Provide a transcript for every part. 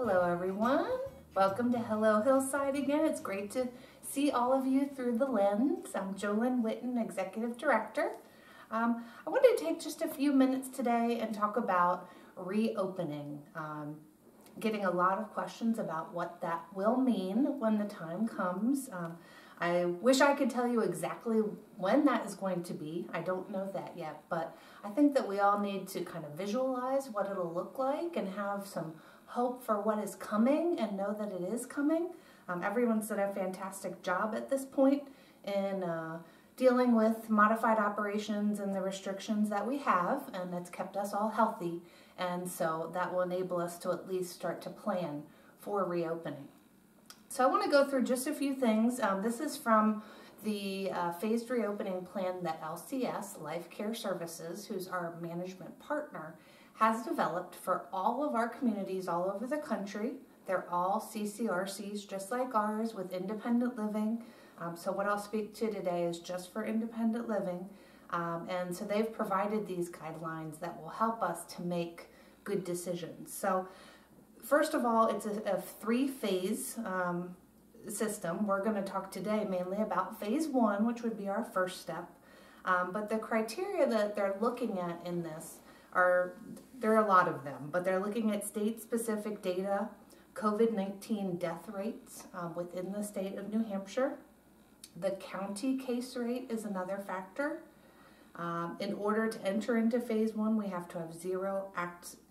Hello everyone, welcome to Hello Hillside again. It's great to see all of you through the lens. I'm Jolynn Witten, Executive Director. I wanted to take just a few minutes today and talk about reopening. Getting a lot of questions about what that will mean when the time comes. I wish I could tell you exactly when that is going to be. I don't know that yet, but I think that we all need to kind of visualize what it'll look like and have some hope for what is coming and know that it is coming. Everyone's done a fantastic job at this point in dealing with modified operations and the restrictions that we have, and it's kept us all healthy. And so that will enable us to at least start to plan for reopening. So I want to go through just a few things. This is from the phased reopening plan that LCS, Life Care Services, who's our management partner, has developed for all of our communities all over the country. They're all CCRCs just like ours with independent living. So what I'll speak to today is just for independent living. And so they've provided these guidelines that will help us to make good decisions. So first of all, it's a three-phase system. We're going to talk today mainly about phase one, which would be our first step. But the criteria that they're looking at in this there are a lot of them, but they're looking at state-specific data, COVID-19 death rates within the state of New Hampshire. The county case rate is another factor. In order to enter into phase one, we have to have 0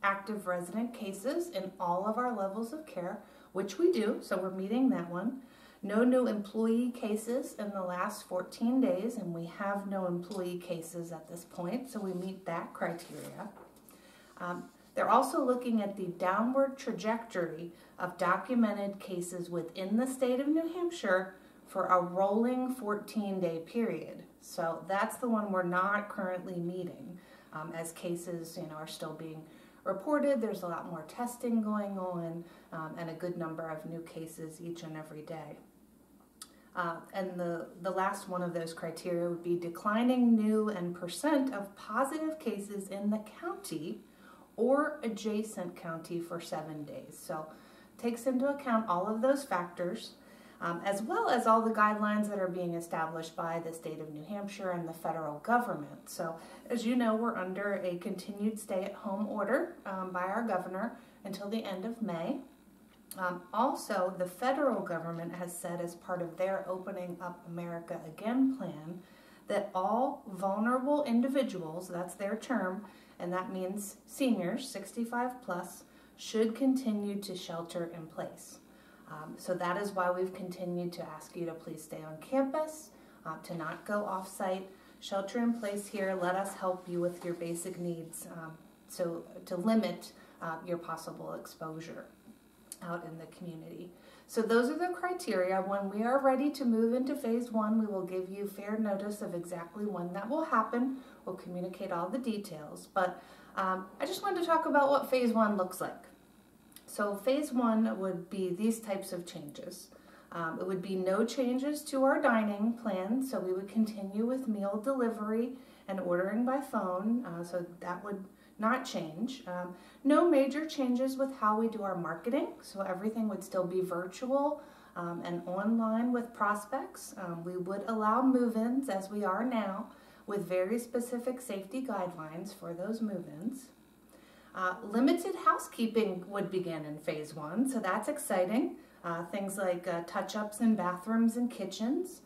active resident cases in all of our levels of care, which we do, so we're meeting that one. No new employee cases in the last 14 days, and we have no employee cases at this point, so we meet that criteria. They're also looking at the downward trajectory of documented cases within the state of New Hampshire for a rolling 14-day period. So that's the one we're not currently meeting, as cases are still being reported. There's a lot more testing going on, and a good number of new cases each and every day. And the last one of those criteria would be declining new and % of positive cases in the county or adjacent county for 7 days. So takes into account all of those factors, as well as all the guidelines that are being established by the state of New Hampshire and the federal government. So as you know, we're under a continued stay-at-home order by our governor until the end of May. Also, the federal government has said as part of their Opening Up America Again plan that all vulnerable individuals, that's their term, and that means seniors, 65 plus, should continue to shelter in place. So that is why we've continued to ask you to please stay on campus, to not go off-site, shelter in place here. Let us help you with your basic needs so to limit your possible exposure out in the community. So those are the criteria. When we are ready to move into phase one, we will give you fair notice of exactly when that will happen. We'll communicate all the details, but I just wanted to talk about what phase one looks like. So phase one would be these types of changes. It would be no changes to our dining plan, so we would continue with meal delivery and ordering by phone, so that would not change. No major changes with how we do our marketing, so everything would still be virtual and online with prospects. We would allow move-ins as we are now with very specific safety guidelines for those move-ins. Limited housekeeping would begin in phase one, so that's exciting. Things like touch-ups in bathrooms and kitchens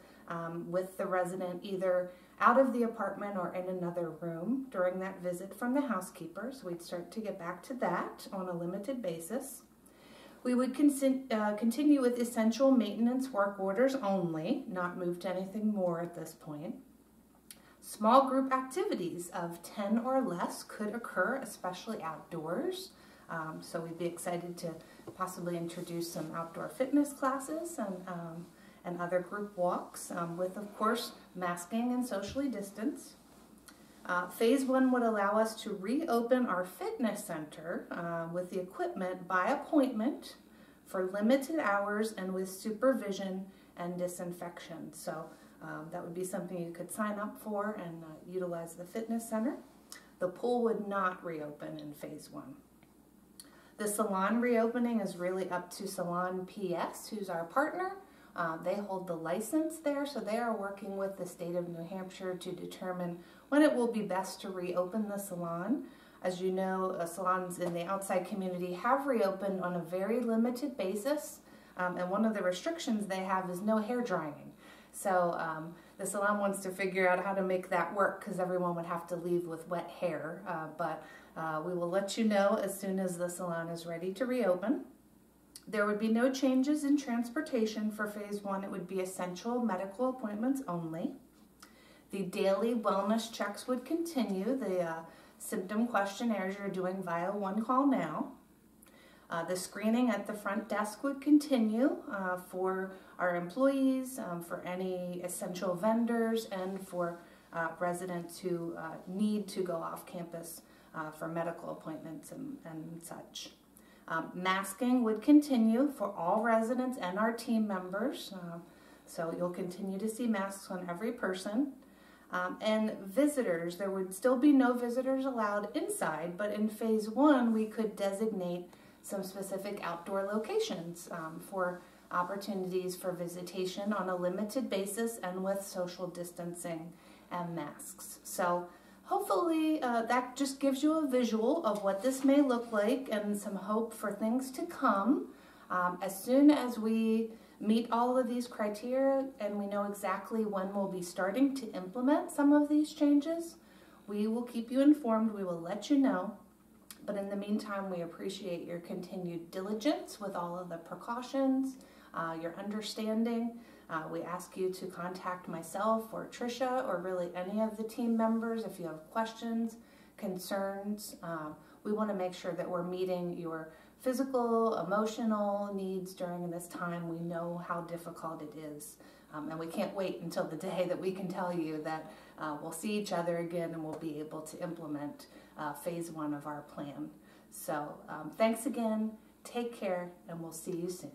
with the resident either out of the apartment or in another room during that visit from the housekeeper. So we'd start to get back to that on a limited basis. We would continue with essential maintenance work orders only, not move to anything more at this point. Small group activities of 10 or less could occur, especially outdoors. So we'd be excited to possibly introduce some outdoor fitness classes and other group walks with, of course, masking and socially distance. Phase one would allow us to reopen our fitness center with the equipment by appointment for limited hours and with supervision and disinfection. So that would be something you could sign up for and utilize the fitness center. The pool would not reopen in phase one. The salon reopening is really up to Salon PS, who's our partner. They hold the license there, so they are working with the state of New Hampshire to determine when it will be best to reopen the salon. As you know, salons in the outside community have reopened on a very limited basis, and one of the restrictions they have is no hair drying. So the salon wants to figure out how to make that work because everyone would have to leave with wet hair, but we will let you know as soon as the salon is ready to reopen. There would be no changes in transportation for phase 1. It would be essential medical appointments only. The daily wellness checks would continue. The symptom questionnaires you're doing via One Call Now. The screening at the front desk would continue for our employees, for any essential vendors, and for residents who need to go off campus for medical appointments and such. Masking would continue for all residents and our team members, so you'll continue to see masks on every person. And visitors, there would still be no visitors allowed inside, but in phase 1 we could designate some specific outdoor locations for opportunities for visitation on a limited basis and with social distancing and masks. So hopefully that just gives you a visual of what this may look like and some hope for things to come. As soon as we meet all of these criteria and we know exactly when we'll be starting to implement some of these changes, we will keep you informed, we will let you know. But in the meantime, we appreciate your continued diligence with all of the precautions, your understanding. We ask you to contact myself or Tricia or really any of the team members if you have questions, concerns. We want to make sure that we're meeting your physical, emotional needs during this time. We know how difficult it is. And we can't wait until the day that we can tell you that we'll see each other again and we'll be able to implement phase 1 of our plan. So thanks again, take care, and we'll see you soon.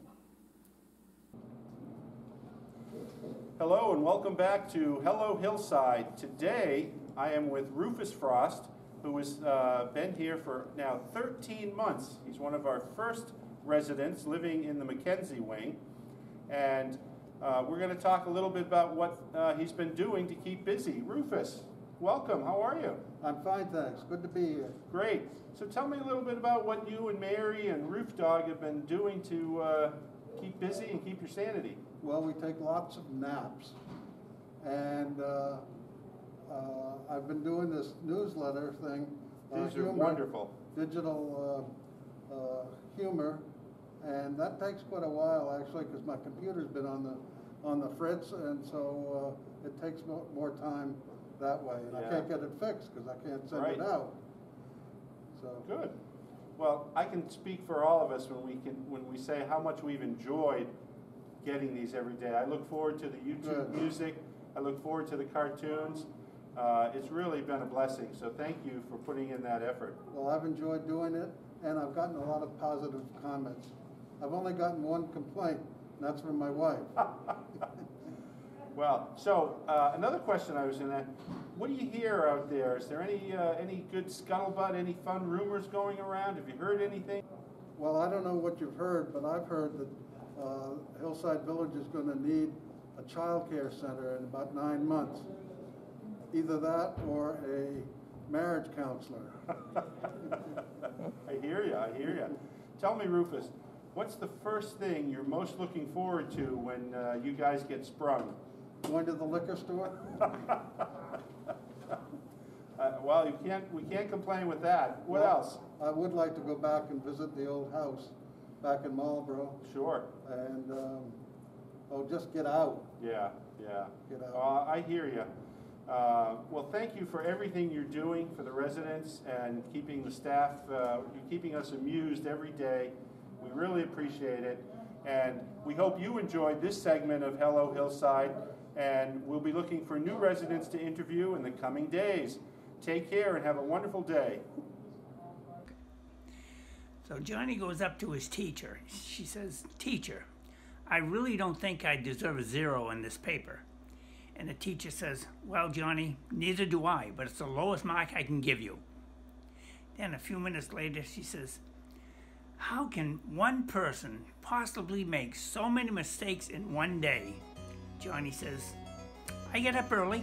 Hello and welcome back to Hello Hillside. Today I am with Rufus Frost, who has been here for now 13 months. He's one of our first residents living in the Mackenzie wing, and we're going to talk a little bit about what he's been doing to keep busy. Rufus, welcome. How are you? I'm fine, thanks. Good to be here. Great. So tell me a little bit about what you and Mary and Roof Dog have been doing to keep busy and keep your sanity. Well, we take lots of naps, and I've been doing this newsletter thing. These are wonderful. Digital humor, and that takes quite a while actually, because my computer's been on the fritz, and so it takes more time that way, and I can't get it fixed because I can't send it out. So good. Well, I can speak for all of us when we say how much we've enjoyed getting these every day. I look forward to the YouTube music. I look forward to the cartoons. It's really been a blessing. So thank you for putting in that effort. Well, I've enjoyed doing it, and I've gotten a lot of positive comments. I've only gotten one complaint, and that's from my wife. Well, so another question I was in that, what do you hear out there? Is there any good scuttlebutt, any fun rumors going around? Have you heard anything? Well, I don't know what you've heard, but I've heard that Hillside Village is going to need a child care center in about 9 months. Either that or a marriage counselor. I hear you, I hear you. Tell me, Rufus, what's the first thing you're most looking forward to when you guys get sprung? Going to the liquor store? Well, we can't complain with that. What else? I would like to go back and visit the old house back in Marlboro. Sure. And just get out. Yeah. Get out. I hear you. Well, thank you for everything you're doing for the residents and keeping the staff, you're keeping us amused every day. We really appreciate it. And we hope you enjoyed this segment of Hello Hillside, and we'll be looking for new residents to interview in the coming days. Take care and have a wonderful day. So Johnny goes up to his teacher. She says, "Teacher, I really don't think I deserve a 0 in this paper." And the teacher says, "Well, Johnny, neither do I, but it's the lowest mark I can give you." Then a few minutes later, she says, How can one person possibly make so many mistakes in one day? Johnny says, I get up early.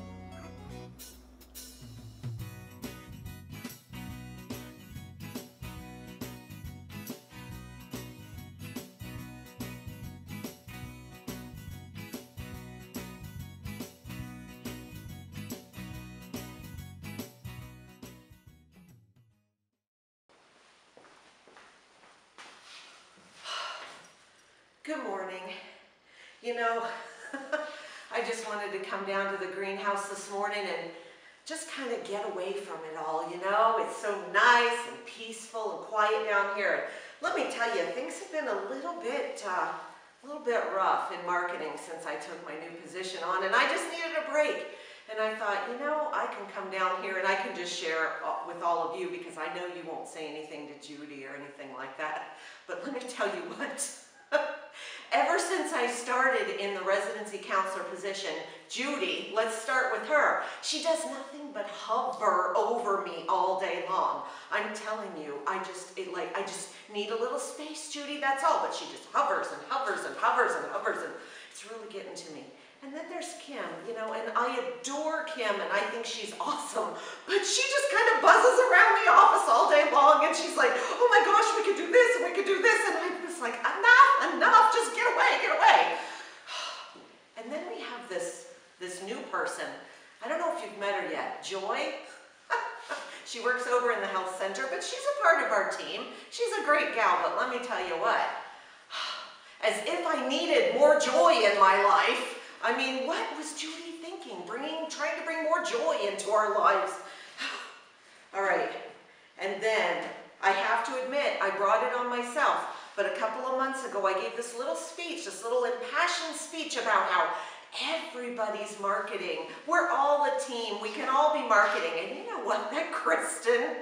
Good morning. You know, I just wanted to come down to the greenhouse this morning and just kind of get away from it all, you know? It's so nice and peaceful and quiet down here. Let me tell you, things have been a little bit rough in marketing since I took my new position on, and I just needed a break. And I thought, you know, I can come down here and I can just share with all of you, because I know you won't say anything to Judy or anything like that. But let me tell you what. Ever since I started in the residency counselor position, Judy, let's start with her. She does nothing but hover over me all day long. I'm telling you, I just need a little space, Judy, that's all. But she just hovers and hovers and hovers and hovers, and it's really getting to me. And then there's Kim, you know, and I adore Kim, and I think she's awesome. But she just kind of buzzes around the office all day long, and she's like, oh my gosh, we could do this, and we could do this. And I'm just like, enough, just get away, get away. And then we have this new person. I don't know if you've met her yet, Joy. She works over in the health center, but she's a part of our team. She's a great gal, but let me tell you what. As if I needed more joy in my life. I mean, what was Judy thinking? Trying to bring more joy into our lives. All right, and then I have to admit, I brought it on myself, but a couple of months ago, I gave this little speech, this little impassioned speech about how everybody's marketing. We're all a team. We can all be marketing. And you know what? That Kristen,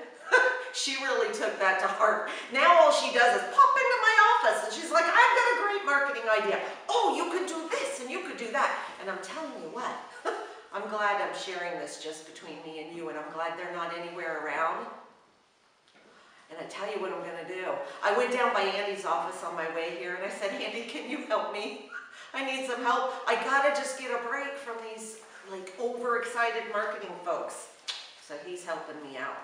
she really took that to heart. Now all she does is pop into my office and she's like, I've got a great marketing idea. Oh, you could do this and you could do that. And I'm telling you what, I'm glad I'm sharing this just between me and you, and I'm glad they're not anywhere around. And I tell you what I'm gonna do. I went down by Andy's office on my way here and I said, Andy, can you help me? I need some help. I gotta just get a break from these like overexcited marketing folks. So he's helping me out.